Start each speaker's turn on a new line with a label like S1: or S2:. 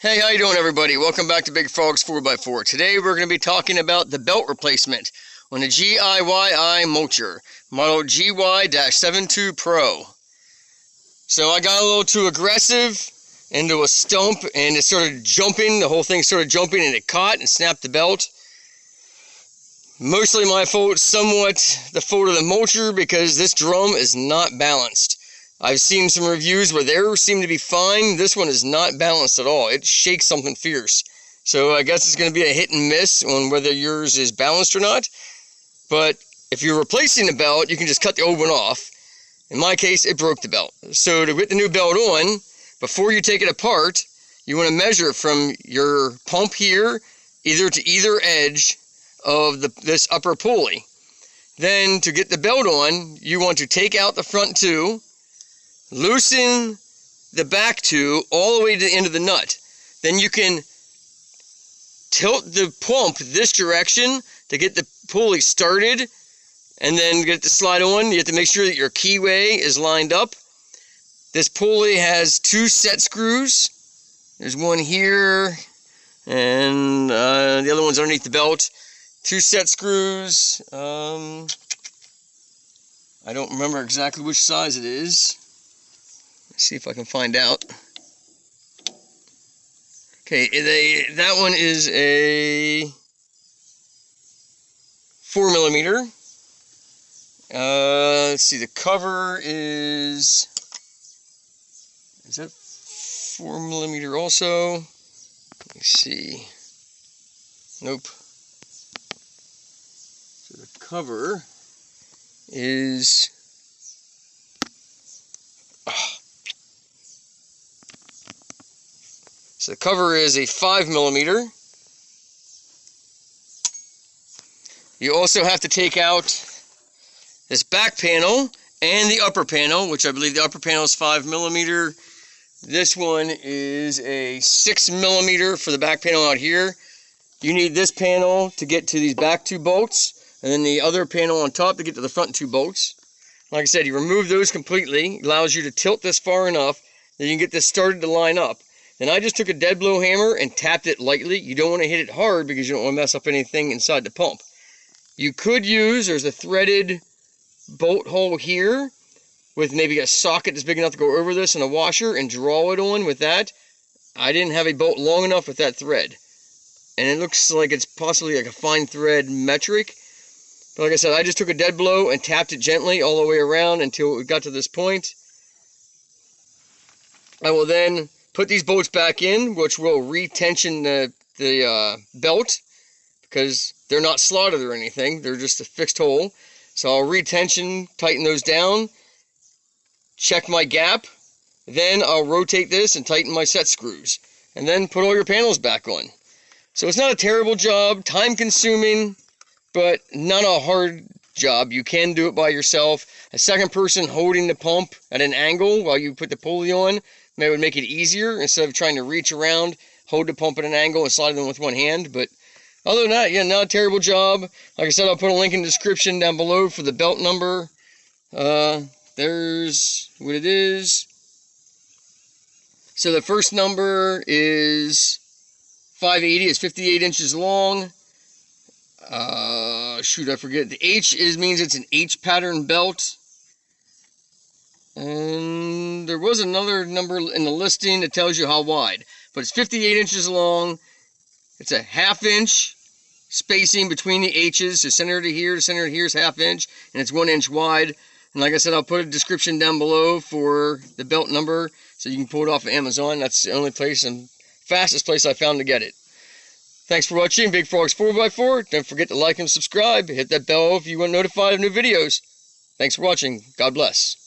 S1: Hey, how you doing, everybody? Welcome back to Big Frog's 4x4. Today we're going to be talking about the belt replacement on the Giyi mulcher, model Giyi Gy-72Pro. So I got a little too aggressive into a stump, and it started jumping. The whole thing started jumping, and it caught and snapped the belt. Mostly my fault, somewhat the fault of the mulcher, because this drum is not balanced. I've seen some reviews where theirs seem to be fine. This one is not balanced at all. It shakes something fierce. So I guess it's going to be a hit and miss on whether yours is balanced or not. But if you're replacing the belt, you can just cut the old one off. In my case, it broke the belt. So to get the new belt on, before you take it apart, you want to measure from your pump here, either to either edge of this upper pulley. Then to get the belt on, you want to take out the front two, loosen the back two all the way to the end of the nut. Then you can tilt the pump this direction to get the pulley started, and then get it to slide on. You have to make sure that your keyway is lined up. This pulley has two set screws. There's one here, and the other one's underneath the belt. Two set screws. I don't remember exactly which size it is. Let's see if I can find out. Okay, that one is a 4mm. Let's see, the cover is that 4mm also? Let me see. Nope. So the cover is So the cover is a 5mm. You also have to take out this back panel and the upper panel, which I believe the upper panel is 5mm. This one is a 6mm for the back panel out here. You need this panel to get to these back two bolts, and then the other panel on top to get to the front two bolts. Like I said, you remove those completely. It allows you to tilt this far enough that you can get this started to line up. Then I just took a dead blow hammer and tapped it lightly. You don't want to hit it hard because you don't want to mess up anything inside the pump. You could use, there's a threaded bolt hole here with maybe a socket that's big enough to go over this and a washer, and draw it on with that. I didn't have a bolt long enough with that thread. And it looks like it's possibly like a fine thread metric. But like I said, I just took a dead blow and tapped it gently all the way around until it got to this point. I will then put these bolts back in, which will retension the belt, because they're not slotted or anything. They're just a fixed hole. So I'll retension, tighten those down, check my gap. Then I'll rotate this and tighten my set screws. And then put all your panels back on. So it's not a terrible job, time consuming, but not a hard job. You can do it by yourself. A second person holding the pump at an angle while you put the pulley on would make it easier, instead of trying to reach around, hold the pump at an angle and slide it in with one hand. But other than that, yeah, not a terrible job. Like I said, I'll put a link in the description down below for the belt number. There's what it is. So the first number is 580. It's 58 inches long. Shoot, I forget. The H means it's an H pattern belt. And there was another number in the listing that tells you how wide. But it's 58 inches long. It's a 1/2 inch spacing between the H's. So center to here is 1/2 inch. And it's 1 inch wide. And like I said, I'll put a description down below for the belt number, so you can pull it off of Amazon. That's the only place and fastest place I found to get it. Thanks for watching Big Frog's 4x4. Don't forget to like and subscribe. Hit that bell if you want notified of new videos. Thanks for watching. God bless.